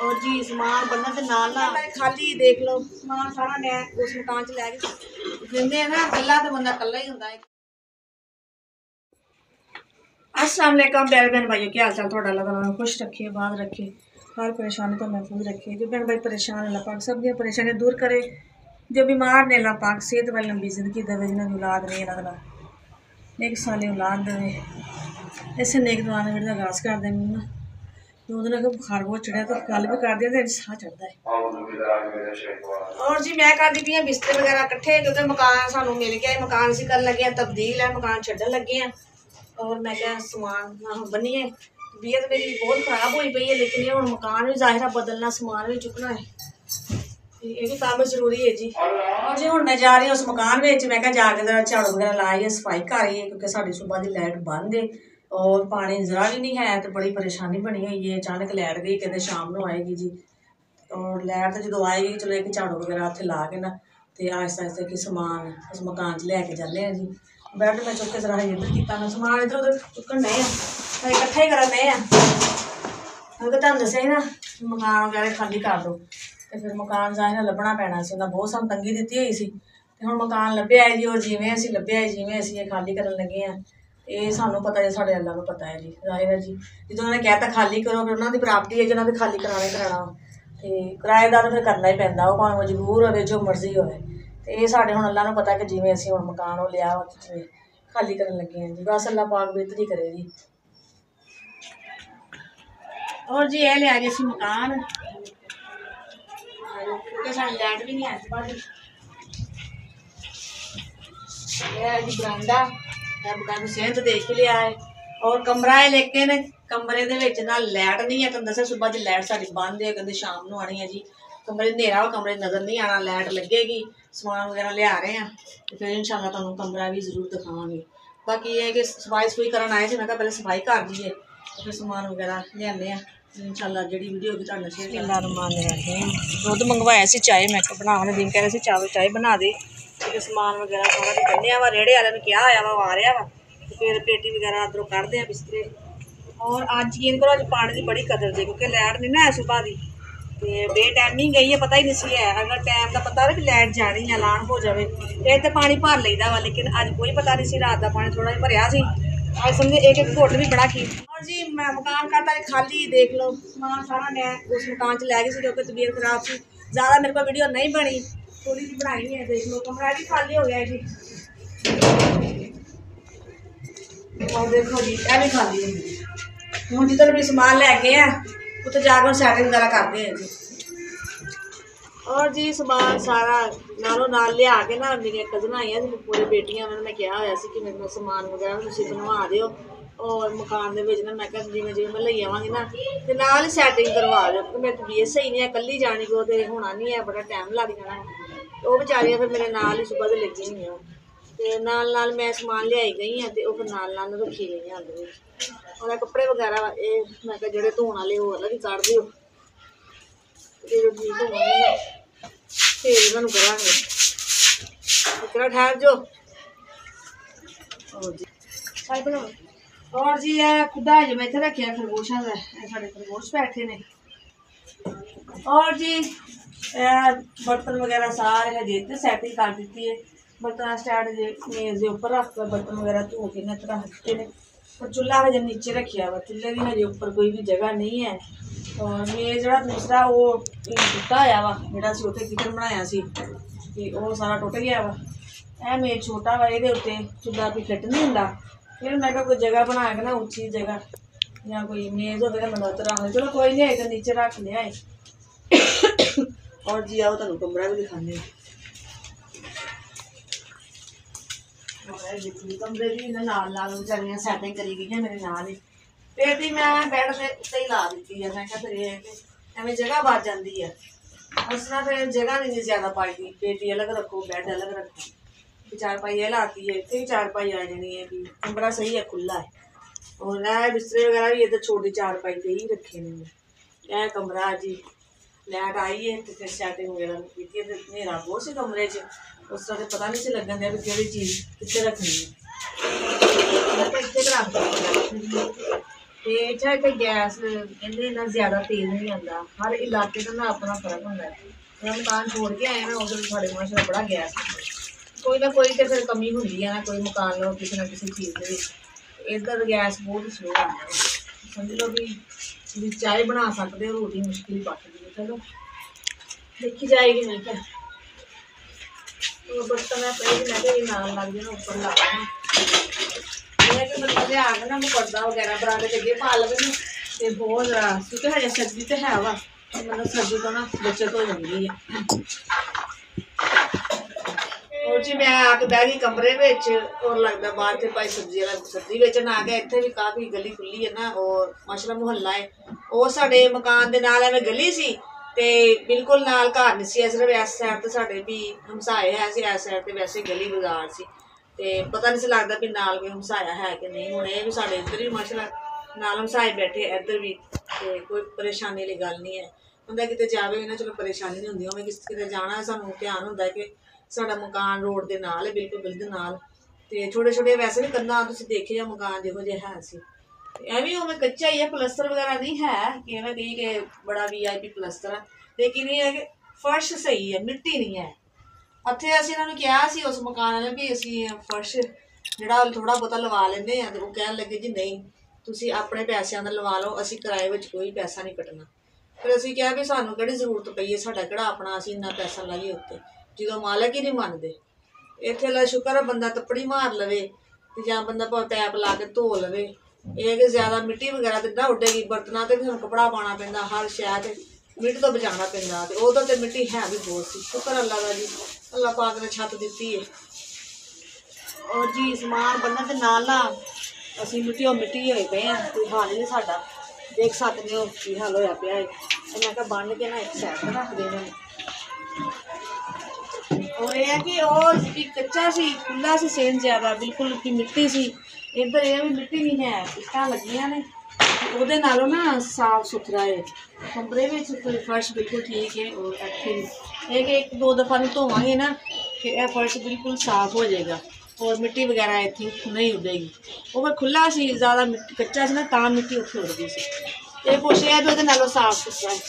और जी समान बनने के नाल ना खाली देख लो समान सारा मैं उस मकान च लैके जिंदे ना कल्ला तो बंदा कल्ला ही होंदा है। अस्सलाम वालेकुम प्यारे बहन भाइयों, क्या हाल चाल थोड़ा? अल्लाह ताला खुश रखे, बात रखे, हर परेशानी तो महफूज रखे। जो बहन भाई परेशान अल्लाह पाक सब दी परेशानियां दूर करे। जो बीमार ने अल्लाह पाक सेहत वाली लंबी जिंदगी देवे। जिन्होंने औलाद नहीं अल्लाह ताला नेक साली औलाद देवे। ऐसे नेक दुआ ने मेरे आगाज़ कर दें ना। दो दिन अगर बुखार बहुत चढ़िया तो गल भी कर दिया तो साह चढ़ता है। और जी मैं कर दी पी बिस्तर वगैरह कट्ठे क्योंकि मकान सानू मिल गया। मकान असीं करन लगे तब्दील है, मकान छड्डन लगे हैं। और मैं क्या समान बनिए तबीयत मेरी बहुत खराब हुई पई है, लेकिन ये हुण मकान भी जाहिर बदलना, समान भी चुकना है, ये भी काम जरूरी है जी। और जी हुण मैं जा रही हूँ उस मकान में, मैं क्या जाके जरा झाड़ू वगैरह लाइए, सफाई करिए क्योंकि साडी सुबह की लाइट बंद है और पानी जरा भी नहीं है। तो बड़ी परेशानी बनी हुई है। अचानक लाइट गई, कहते शाम को आएगी जी। और लाइट तो जो आएगी चलो एक झाड़ू वगैरह उत्थे ला के ना तो आहिस्ता आहिस्ता कि समान उस मकान च लैके जाने हैं जी। बैड मैं चुक के जरा इधर किया मैं समान इधर उधर चुकन नहीं है, इकट्ठा ही करा नहीं है क्योंकि तुम दसिया ही ना मकान वगैरह खाली कर दो तो फिर मकान जाहिर लभना पैना से। उन्हें बहुत सानू तंगी दी हुई सी ते हुण मकान लभ्या है जी। और जिवें असीं लभ्या है जिवें असीं ये खाली करन लगे हैं ये सानू पता है, साढ़े अल्लाह को पता है जी। जाहिर है जी जो उन्होंने कहता खाली करो फिर उन्होंने प्राप्ति है जी, उन्होंने खाली कराना तो किराएदार फिर करना ही पैंदा, वो भावें मजबूर हो जो मर्जी हो। तो ये साढ़े हुण अल्लाह को पता कि जिवें असीं हुण मकान वो लिया खाली करन लगे हैं जी। बस अल्लाह पाक बेहतरी करे जी। और जी ये लिया जी असीं मकान क्योंकि साढ़ी लाइट भी नहीं है भाजी। ये जी बरांडा बकायदा सेहत देख के लिया है। और कमरा है लेकिन कमरे दे विच ना लाइट नहीं है। तुहानूं दस्सिया सुबह दी लाइट साडी बंद है, कहंदे शाम नूं आनी है जी। कमरे अंधेरा हो, कमरे नज़र नहीं आना, लाइट लगेगी। समान वगैरह लिया रहे हैं तो फिर इंशाल्लाह तुहानूं कमरा भी जरूर दिखावांगे। बाकी ये है कि सफाई सफुई करन आए थे, मैं कहा पहले सफाई कर दीजिए तो फिर समान वगैरह लियाने हैं इंशाल्लाह। जी वीडियो होगी तुहाडे नाल शेयर दुध मंगवाया सी, चाय मैं बनाने दिन कह रहे सी चाय बना दे तो समान वगैरह सारा कुछ बनिया वा। रेड़े वाले क्या होया वा आ रहा वा तो फिर पेटी वगैरह अंदरों कढ़ते हैं बिस्तरे। और अज की इनको अज पानी की बड़ी कदर जी क्योंकि लाइट नहीं ना है सुबह की तो बेटाइमी गई है, पता ही नहीं सी है। अगर टाइम का पता रहे कि लाइट जानी है ऐलान हो जाए फिर तो पानी भर लेदा वा, लेकिन अज कोई पता नहीं सी। रात का पानी थोड़ा भरया सी, अज समझे एक घुट भी बड़ा की। और जी मैं मकान करता खाली देख लो समान सारा मैं उस मकान च लै गई क्योंकि तबीयत खराब सी। ज़्यादा मेरे को वीडियो नहीं बनी, थोड़ी सी बनाई है। देख लो कमरा भी खाली हो गया जी। और देखो जी यह भी खाली है। हम जिधर भी समान लैके हैं उत्थे जाकर सैटिंग वगैरह करते हैं जी। और जी समान सारा नालों नाल लिया के ना मेरी कजन आई पूरी बेटियां उन्होंने मैं कहा होया कि मेरे समान वगैरह तुसीं बनवा दिओ और मकान दे विच ना मैं कहा जिवें जिवें मैं लई आवांगी ना ते नाल ही सैटिंग करवा दिओ क्योंकि मेरी तबीयत सही नहीं है, कल्ली जानी को तो होना नहीं है, बड़ा टाइम लग जाना है। वो बेचारियां फिर मेरे नाल ही सुबह से लगी हुई तो नाल मैं समान लियाई गई हाँ तो फिर नाल रखी गई हैं अंदर। और कपड़े वगैरह ये मैं कहा जेह्ड़े धोने वाले वो अलग ही कढ़ दिओ, जो धोने फिर इन्होंने करांगे। इतना ठहर जो और जी साई बनाओ। और जी यह खुदा जो मैं इतने रखे खरगोशा का, साढ़े खरगोश बैठे ने। और जी बर्तन वगैरह सारे हजे इतने सैटिंग कर दी है। बर्तन स्टैंड मेज के उपर रख कर बर्तन वगैरह धो के रख दिते हैं। और चूल्हा हजे नीचे रखा वा, चूल्हे की हजे उपर कोई भी जगह नहीं है। और मेज जो दूसरा वो टुटा होया वा, जो उत्थे किचन बनाया सी वो सारा टुट गया वा। यह मेज छोटा वा, ये उत्ते चूल्हा भी फिट नहीं होंदा। फिर मैं कोई जगह बना के ना उच्ची जगह या कोई मेज हो बंदा उत्ते रख ले। चलो कोई नहीं है तो नीचे रख लिया है। और जी आओ तुहानूं कमरा भी दिखाने कमरे भी नाल नाल बेचारियां सैटिंग करी गई है मेरे नाल ही। पेटी मैं बैड के उत्ते ही ला दी है, मैं फिर एवं जगह बच जाती है। उस ना फिर जगह नहीं ज्यादा पाई दी, पेटी अलग रखो बैड अलग रखो। चारपाई ये लाती है, इतनी चारपाई आ जानी है कि कमरा सही है खुला है। और यह बिस्तरे वगैरह भी इधर छोटी चारपाई पे ही रखे ने। यह कमरा जी लाइट आई है तो फिर सैटिंग वगैरह की है। न्हेरा बहुत से कमरे च उस तरह पता नहीं से लगन दिया भी केड़ी चीज़ कितने रखनी है। ਤੇ ਇੱਥੇ ਗੈਸ ਕਹਿੰਦੇ ਇੰਨਾ ਜ਼ਿਆਦਾ ਤੇਜ਼ ਨਹੀਂ ਆਉਂਦਾ। ਹਰ ਇਲਾਕੇ ਦਾ ਨਾ ਆਪਣਾ ਫਰਕ ਹੁੰਦਾ ਹੈ। ਮੈਂ ਮਕਾਨ ਛੋੜ ਕੇ ਆਏ ਨਾ, ਉਧਰ ਸਾਡੇ ਮਾਸ਼ਾ ਬੜਾ ਗੈਸ ਕੋਈ ਨਾ ਕੋਈ ਤੇ ਫਿਰ ਕਮੀ ਹੁੰਦੀ ਹੈ ਨਾ, ਕੋਈ ਮਕਾਨ ਲਓ ਕਿਸੇ ਨਾ ਕਿਸੇ ਚੀਜ਼ ਦੇ ਵਿੱਚ। ਇੱਧਰ ਗੈਸ ਬਹੁਤ ਸਲੋ ਆਉਂਦਾ ਹੈ। ਸਮਝ ਲਓ ਵੀ ਤੁਸੀਂ ਚਾਹ ਬਣਾ ਸਕਦੇ ਹੋ, ਰੋਟੀ ਮੁਸ਼ਕਿਲ ਪੱਕਦੀ ਹੈ। ਚਲੋ ਦੇਖੀ ਜਾਏਗੀ। ਮੈਂ ਕਿਹਾ ਉਹ ਬਰਤਨ ਮੈਂ ਪਏ ਮੈਂ ਕਿਹਾ ਇਹ ਨਾਲ ਲੱਗ ਜਾਣਾ, ਉੱਪਰ ਲਾ ਦੇਣਾ। ਇਹ ਕਿ ਬੰਦਾ ਲਿਆ ਕੇ ਨਾ ਪਰਦਾ ਵਗੈਰਾ ਬਰਾਂਡੇ ਦੇ ਅੱਗੇ ਪਾ ਲਵੇ ਨਾ, ਤੇ ਬਹੁਤ ਜ਼ਰਾ ਕਿਉਂਕਿ ਹਜੇ ਸਰਦੀ ਤੇ ਹੈ ਵਾ, ਮਤਲਬ ਸਰਦੀ ਤੋਂ ਨਾ ਬੱਚਤ ਹੋ ਜਾਂਦੀ ਹੈ। और जी मैं आके बह गई कमरे ਵਿੱਚ और लगता बाहर से भाई सब्जी बेचन आ गया। ਇੱਥੇ ਵੀ ਕਾਫੀ ਗਲੀ ਖੁੱਲੀ ਹੈ ਨਾ, और ਮਾਸ਼ਾਅੱਲਾ ਮੁਹੱਲਾ ਹੈ। ਉਹ ਸਾਡੇ ਮਕਾਨ ਦੇ ਨਾਲ ਐਵੇਂ ਗਲੀ ਸੀ ਤੇ ਬਿਲਕੁਲ ਨਾਲ ਘਰ ਨਹੀਂ ਸੀ, ਸਿਰਫ ਇਸ ਸਾਈਡ ਤੇ ਸਾਡੇ ਵੀ ਹਮਸਾਏ ਹੈ ਸੀ, ਇਸ ਸਾਈਡ ਤੇ ਵੈਸੇ ਗਲੀ ਬਾਜ਼ਾਰ ਸੀ ਤੇ ਪਤਾ ਨਹੀਂ ਸੀ ਲੱਗਦਾ ਵੀ ਨਾਲ ਕੋਈ ਹਮਸਾਇਆ ਹੈ ਕਿ ਨਹੀਂ। ਹੁਣ ਇਹ ਵੀ ਸਾਡੇ ਇੱਧਰ ਵੀ ਮਾਸ਼ਾਅੱਲਾ ਨਾਲ ਹਮਸਾਏ ਬੈਠੇ, ਇੱਧਰ ਵੀ, ਤੇ ਕੋਈ ਪਰੇਸ਼ਾਨੀ ਵਾਲੀ ਗੱਲ ਨਹੀਂ ਹੈ। ਬੰਦਾ ਕਿਤੇ ਜਾਵੇ ਨਾ ਚਲੋ ਪਰੇਸ਼ਾਨੀ ਨਹੀਂ ਹੁੰਦੀ, ਉਵੇਂ ਕਿਤੇ ਜਾਣਾ ਸਾਨੂੰ ਧਿਆਨ ਹੁੰਦਾ ਕਿ ਸਾਡਾ ਮਕਾਨ ਰੋਡ ਦੇ ਨਾਲ ਹੈ, ਬਿਲਕੁਲ ਗਲੀ ਦੇ ਨਾਲ। ਤੇ ਛੋਟੇ ਛੋਟੇ ਵੈਸੇ ਵੀ ਕੰਧਾਂ ਤੁਸੀਂ ਦੇਖੇ ਜਾਂ ਮਕਾਨ ਜਿਹੋ ਜਿਹਾ ਹੈ ਸੀ, ਐਵੇਂ ਉਵੇਂ ਕੱਚਾ ਹੀ ਹੈ, ਪਲਸਤਰ ਵਗੈਰਾ ਨਹੀਂ ਹੈ ਕਿ ਐਵੇਂ ਕਹੀ ਕਿ ਬੜਾ VIP ਪਲਸਤਰ ਹੈ, ਲੇਕਿਨ ਇਹ ਹੈ ਕਿ ਫਰਸ਼ ਸਹੀ ਹੈ, ਮਿੱਟੀ ਨਹੀਂ ਹੈ। ਉੱਥੇ ਅਸੀਂ ਇਹਨਾਂ ਨੂੰ ਕਿਹਾ ਸੀ ਉਸ ਮਕਾਨ ਵਾਲੇ ਵੀ ਅਸੀਂ ਫਰਸ਼ ਜਿਹੜਾ ਥੋੜਾ ਬਹੁਤਾ ਲਵਾ ਲੈਂਦੇ ਆ, ਤੇ ਉਹ ਕਹਿਣ ਲੱਗੇ ਜੀ ਨਹੀਂ ਤੁਸੀਂ ਆਪਣੇ ਪੈਸਿਆਂ ਦਾ ਲਵਾ ਲਓ, ਅਸੀਂ ਕਿਰਾਏ ਵਿੱਚ ਕੋਈ ਪੈਸਾ ਨਹੀਂ ਕੱਟਣਾ। ਫਿਰ ਅਸੀਂ ਕਿਹਾ ਵੀ ਸਾਨੂੰ ਕਿਹੜੀ ਜ਼ਰੂਰਤ ਪਈ ਹੈ, ਸਾਡਾ ਕਿਹੜਾ ਆਪਣਾ ਅਸੀਂ ਇੰਨਾ ਪੈਸਾ ਲਾਈਏ ਉੱਤੇ, ਜਦੋਂ ਮਾਲਕ ਹੀ ਨਹੀਂ ਮੰਨਦੇ। ਇੱਥੇ ਲਾ ਸ਼ੁਕਰ ਹੈ ਬੰਦਾ ਤੱਪੜੀ ਮਾਰ ਲਵੇ ਤੇ ਜਾਂ ਬੰਦਾ ਭਾਵੇਂ ਪੈਪ ਲਾ ਕੇ ਧੋ ਲਵੇ। ਇਹ ਕਿ ਜ਼ਿਆਦਾ ਮਿੱਟੀ ਵਗੈਰਾ ਤੇ ਨਾ ਉੱਡੇਗੀ, ਬਰਤਨਾਂ ਤੇ ਵੀ ਸਾਨੂੰ ਕੱਪੜਾ ਪਾਉਣਾ ਪੈਂਦਾ, ਹਰ ਸ਼ੈ ਤੇ ਮਿੱਟੀ ਤੋਂ ਬਚਾਉਣਾ ਪੈਂਦਾ, ਤੇ ਉਦੋਂ ਤੇ ਮਿੱਟੀ ਹੈ ਵੀ ਬਹੁਤ ਸੀ। ਸ਼ੁਕਰ ਅੱਲਾ ਦਾ ਜੀ, ਅੱਲਾ ਪਾਕ ਨੇ ਛੱਤ ਦਿੱਤੀ ਹੈ। ਔਰ ਜੀ ਸਮਾਨ ਬੰਨਣ ਦੇ ਨਾਲ ਨਾ ਅਸੀਂ ਮਿੱਟੀ ਹੋਏ ਪਏ ਹਾਂ, ਕੋਈ ਹਾਲ ਨਹੀਂ ਸਾਡਾ, ਦੇਖ ਸਕਦੇ ਹੋ ਕੀ ਹਾਲ ਹੋਇਆ ਪਿਆ ਹੈ। ਤੇ ਮੈਂ ਕਿਹਾ ਬੰਨ ਕੇ ਨਾ ਇੱਕ ਸਾਈਡ ਤੇ ਰੱਖ ਦੇਣੇ। और यह है कि और भी कच्चा सी खुला सी सेम ज्यादा बिल्कुल की मिट्टी सी, इधर यह भी मिट्टी नहीं है, इट्टां लगियां ने ਉਹਦੇ ਨਾਲੋਂ ਨਾ साफ सुथरा है। कमरे में फर्श बिल्कुल ठीक है, और इत्थे एक एक दो दफ़ा नहीं धोवांगे ना कि यह फर्श बिल्कुल साफ हो जाएगा, और मिट्टी वगैरह इत्थे नहीं उड़ेगी। वो मैं खुला सी ज़्यादा कच्चा सी ना, तां मिट्टी उत्थे उड़दी सी। ये कुछ है तो साफ सुथरा है।